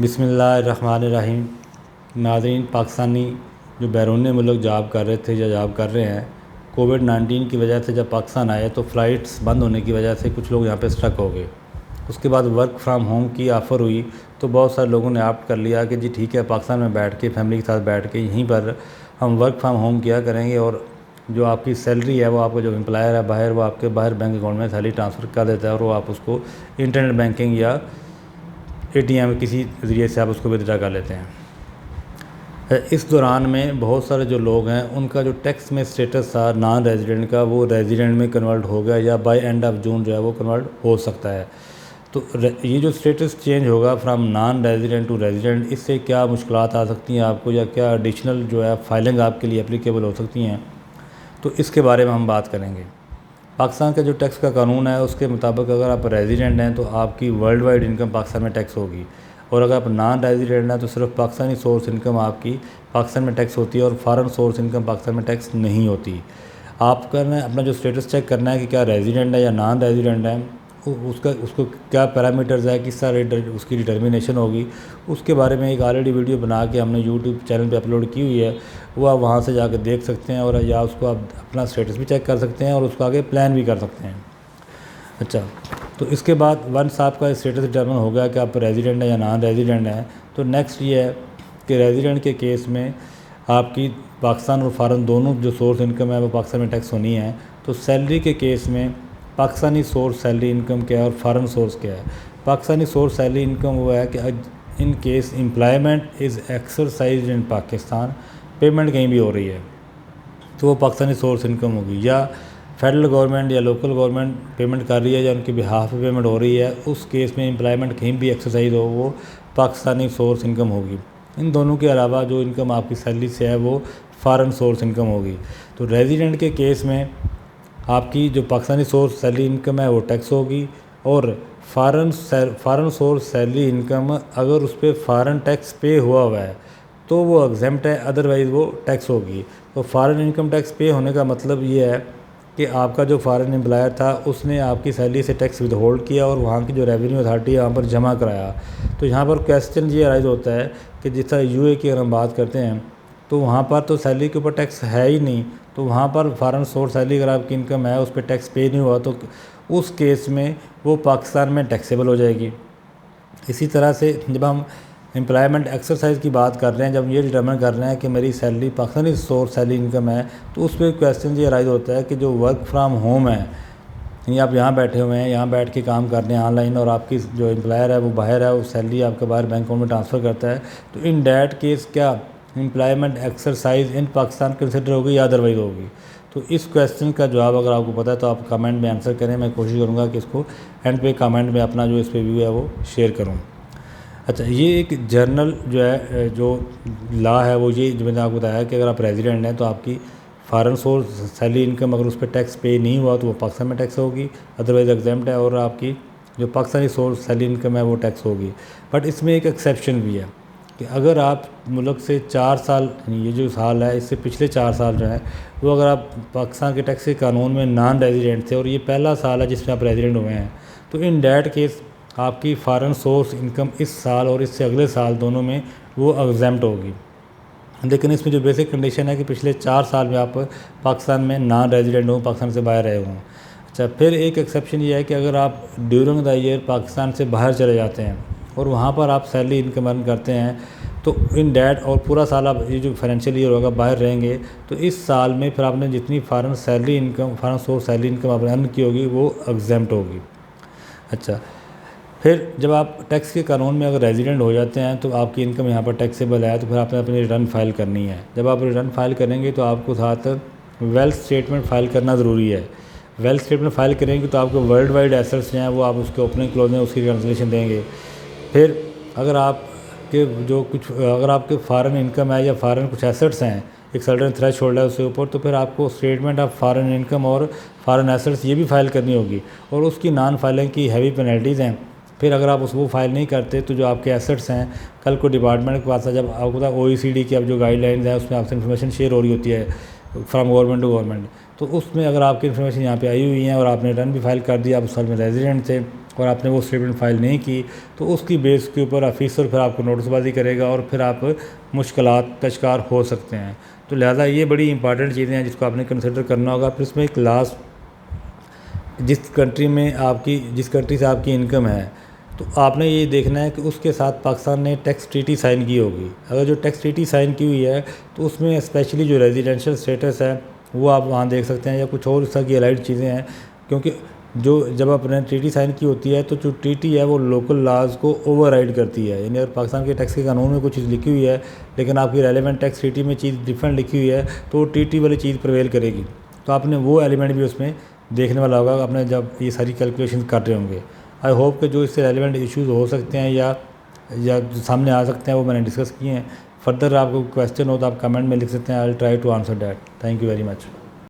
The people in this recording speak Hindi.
बिस्मिल्लाहिर्रहमानिर्रहीम। नाज़रीन, पाकिस्तानी जो बैरून मुल्क जॉब कर रहे थे या जॉब कर रहे हैं, कोविड-19 की वजह से जब पाकिस्तान आए तो फ़्लाइट्स बंद होने की वजह से कुछ लोग यहाँ पे स्टक हो गए। उसके बाद वर्क फ्राम होम की ऑफ़र हुई तो बहुत सारे लोगों ने ऑप्ट कर लिया कि जी ठीक है, पाकिस्तान में बैठ के फैमिली के साथ बैठ के यहीं पर हम वर्क फ्राम होम किया करेंगे और जो आपकी सैलरी है वो आपका जो एम्प्लॉयर है बाहर, वो आपके बाहर बैंक अकाउंट में सैलरी ट्रांसफ़र कर देता है और वो आप उसको इंटरनेट बैंकिंग या ATM किसी ज़रिए से आप उसको विदड्रा कर लेते हैं। इस दौरान में बहुत सारे जो लोग हैं उनका जो टैक्स में स्टेटस था नॉन रेजिडेंट का, वो रेजिडेंट में कन्वर्ट हो गया या बाय एंड ऑफ जून जो है वो कन्वर्ट हो सकता है। तो ये जो स्टेटस चेंज होगा from non resident to resident, इससे क्या मुश्किलात आ सकती हैं आपको या क्या एडिशनल जो है फाइलिंग आपके लिए एप्लीकेबल हो सकती हैं, तो इसके बारे में हम बात करेंगे। पाकिस्तान का जो टैक्स का कानून है उसके मुताबिक अगर आप रेजिडेंट हैं तो आपकी वर्ल्ड वाइड इनकम पाकिस्तान में टैक्स होगी, और अगर आप नॉन रेजिडेंट हैं तो सिर्फ पाकिस्तानी सोर्स इनकम आपकी पाकिस्तान में टैक्स होती है और फॉरेन सोर्स इनकम पाकिस्तान में टैक्स नहीं होती। आप करना अपना जो स्टेटस चेक करना है कि क्या रेजिडेंट है या नॉन रेजिडेंट है, उसको क्या पैरामीटर्स है, किस तरह उसकी डिटर्मिनेशन होगी, उसके बारे में एक ऑलरेडी वीडियो बना के हमने यूट्यूब चैनल पे अपलोड की हुई है। वो आप वहाँ से जाकर देख सकते हैं और या उसको आप अपना स्टेटस भी चेक कर सकते हैं और उसको आगे प्लान भी कर सकते हैं। अच्छा, तो इसके बाद वंस आपका स्टेटस डिटर्मिन हो गया कि आप रेजिडेंट हैं या नॉन रेजिडेंट हैं, तो नेक्स्ट ये है कि रेजिडेंट के केस में आपकी पाकिस्तान और फ़ॉरेन दोनों जो सोर्स इनकम है वो पाकिस्तान में टैक्स होनी है। तो सैलरी के केस में पाकिस्तानी सोर्स सैलरी इनकम क्या है और फॉरेन सोर्स क्या है। पाकिस्तानी सोर्स सैलरी इनकम वो है कि in case employment is exercise in Pakistan, payment कहीं भी हो रही है तो वो पाकिस्तानी सोर्स इनकम होगी, या फेडरल गवर्नमेंट या लोकल गवर्नमेंट पेमेंट कर रही है या उनके बिहाफ पे पेमेंट हो रही है, उस केस में एम्प्लॉयमेंट कहीं भी एक्सरसाइज हो वो पाकिस्तानी सोर्स इनकम होगी। इन दोनों के अलावा जो इनकम आपकी सैलरी से है वो फॉरेन सोर्स इनकम होगी। तो रेजिडेंट के केस में आपकी जो पाकिस्तानी सोर्स सैलरी इनकम है वो टैक्स होगी, और फ़ॉरेन सोर्स सैलरी इनकम अगर उस पर फ़ॉरेन टैक्स पे हुआ है तो वो एग्जेम्प्ट है, अदरवाइज़ वो टैक्स होगी। तो फ़ॉरेन इनकम टैक्स पे होने का मतलब ये है कि आपका जो फ़ॉरेन एम्प्लॉयर था उसने आपकी सैलरी से टैक्स विद होल्ड किया और वहाँ की जो रेवेन्यू अथॉरिटी है वहाँ पर जमा कराया। तो यहाँ पर क्वेश्चन ये राइज होता है कि जिस तरह UAE की अगर हम बात करते हैं तो वहाँ पर तो सैलरी के ऊपर टैक्स है ही नहीं, तो वहाँ पर फॉरेन सोर्स सैलरी अगर आपकी इनकम है उस पर टैक्स पे नहीं हुआ तो उस केस में वो पाकिस्तान में टैक्सेबल हो जाएगी। इसी तरह से जब हम एम्प्लॉयमेंट एक्सरसाइज की बात कर रहे हैं, जब ये डिटरमिन कर रहे हैं कि मेरी salary Pakistani source salary income है, तो उस पर क्वेश्चन ये राइज होता है कि जो वर्क फ्राम होम है, यानी आप यहाँ बैठे हुए हैं, यहाँ बैठ के काम कर रहे हैं ऑनलाइन और आपकी जो एम्प्लॉयर है वो बाहर है, वो सैलरी आपके बाहर बैंक अकाउंट में ट्रांसफ़र करता है, तो इन डैट केस क्या employment exercise in Pakistan consider होगी या अदरवाइज होगी। तो इस क्वेश्चन का जवाब अगर आपको पता है तो आप कमेंट में आंसर करें, मैं कोशिश करूँगा कि इसको एंड पे कमेंट में अपना जो इस पे व्यू है वो शेयर करूँ। अच्छा, ये एक जर्नल जो है जो लॉ है वो ये जो मैंने आपको बताया कि अगर आप रेजिडेंट हैं तो आपकी फॉरेन सोर्स सैलरी इनकम अगर उस पर टैक्स पे नहीं हुआ तो वो पाकिस्तान में टैक्स होगी, अदरवाइज़ एग्जाम्प्ट है, और आपकी जो पाकिस्तानी सोर्स सैलरी इनकम है वो टैक्स होगी। बट इसमें एक एक्सेप्शन भी है कि अगर आप मुल्क से 4 साल, ये जो साल है इससे पिछले 4 साल जो है वो अगर आप पाकिस्तान के टैक्स के कानून में नॉन रेजिडेंट थे और ये पहला साल है जिसमें आप रेजिडेंट हुए हैं, तो इन डैट केस आपकी फॉरेन सोर्स इनकम इस साल और इससे अगले साल दोनों में वो एग्जेम्प्ट होगी। लेकिन इसमें जो बेसिक कंडीशन है कि पिछले 4 साल में आप पाकिस्तान में नॉन रेजिडेंट हो, पाकिस्तान से बाहर रहे हों। अच्छा, फिर एक एक्सेप्शन ये है कि अगर आप ड्यूरिंग द ईयर पाकिस्तान से बाहर चले जाते हैं और वहाँ पर आप सैलरी इनकम अर्न करते हैं, तो इन डैट और पूरा साल आप ये जो फाइनेंशियल ईयर होगा बाहर रहेंगे, तो इस साल में फिर आपने जितनी foreign salary income, foreign source salary income आपने अर्न की होगी वो एग्जेम्प्ट होगी। अच्छा, फिर जब आप टैक्स के कानून में अगर रेजिडेंट हो जाते हैं तो आपकी इनकम यहाँ पर टैक्सेबल है, तो फिर आपने अपनी रिटर्न फाइल करनी है। जब आप रिटर्न फाइल करेंगे तो आपको साथ वेल्थ स्टेटमेंट फाइल करना ज़रूरी है। वेल्थ स्टेटमेंट फाइल करेंगे तो आपको वर्ल्ड वाइड एसेट्स जो हैं वो आप उसके ओपनिंग क्लोजिंग उसकी कैंसिलेशन देंगे। फिर अगर आपके जो कुछ अगर आपके फॉरेन इनकम है या फॉरेन कुछ एसेट्स हैं, एक सर्टेन थ्रेशोल्ड है उसके ऊपर, तो फिर आपको स्टेटमेंट ऑफ फॉरेन इनकम और फॉरेन एसेट्स ये भी फाइल करनी होगी, और उसकी नॉन फाइलिंग की हैवी पेनल्टीज़ हैं। फिर अगर आप उसको फाइल नहीं करते तो जो आपके एसेट्स हैं कल को डिपार्टमेंट के पास जब आपको पता OECD की अब जो गाइडलाइंस है उसमें आपसे इन्फॉर्मेशन शेयर हो रही होती है फ्राम गवर्नमेंट टू गवर्नमेंट, तो उसमें अगर आपकी इन्फॉर्मेशन यहाँ पे आई हुई है और आपने रिटर्न भी फाइल कर दिया, आप उस साल में रेजिडेंट थे, और आपने वो स्टेटमेंट फाइल नहीं की, तो उसकी बेस के ऊपर ऑफिसर फिर आपको नोटिसबाजी करेगा और फिर आप मुश्किलात का शिकार हो सकते हैं। तो लिहाजा ये बड़ी इंपॉर्टेंट चीज़ें हैं जिसको आपने कंसिडर करना होगा। फिर इसमें एक लास्ट, जिस कंट्री से आपकी इनकम है, तो आपने ये देखना है कि उसके साथ पाकिस्तान ने टैक्स ट्रीटी साइन की होगी। अगर जो टैक्स ट्रीटी साइन की हुई है तो उसमें स्पेशली जो रेजिडेंशियल स्टेटस है वो आप वहाँ देख सकते हैं, या कुछ और इस तरह की अलाइड चीज़ें हैं। क्योंकि जब आपने ट्रीटी साइन की होती है तो जो ट्रीटी है वो लोकल लॉज को ओवरराइड करती है। यानी अगर पाकिस्तान के टैक्स के कानून में कुछ चीज़ लिखी हुई है लेकिन आपकी रेलेवेंट टैक्स ट्रीटी में चीज़ डिफरेंट लिखी हुई है तो वो ट्रीटी वाली चीज़ प्रिवेल करेगी। तो आपने वो एलिमेंट भी उसमें देखने वाला होगा आपने जब ये सारी कैलकुलेशन कर रहे होंगे। आई होप कि जो इससे रेलिवेंट इश्यूज़ हो सकते हैं या जो सामने आ सकते हैं वो मैंने डिस्कस किए हैं। फर्दर आपको क्वेश्चन हो तो आप कमेंट में लिख सकते हैं। I will try to answer that. Thank you very much.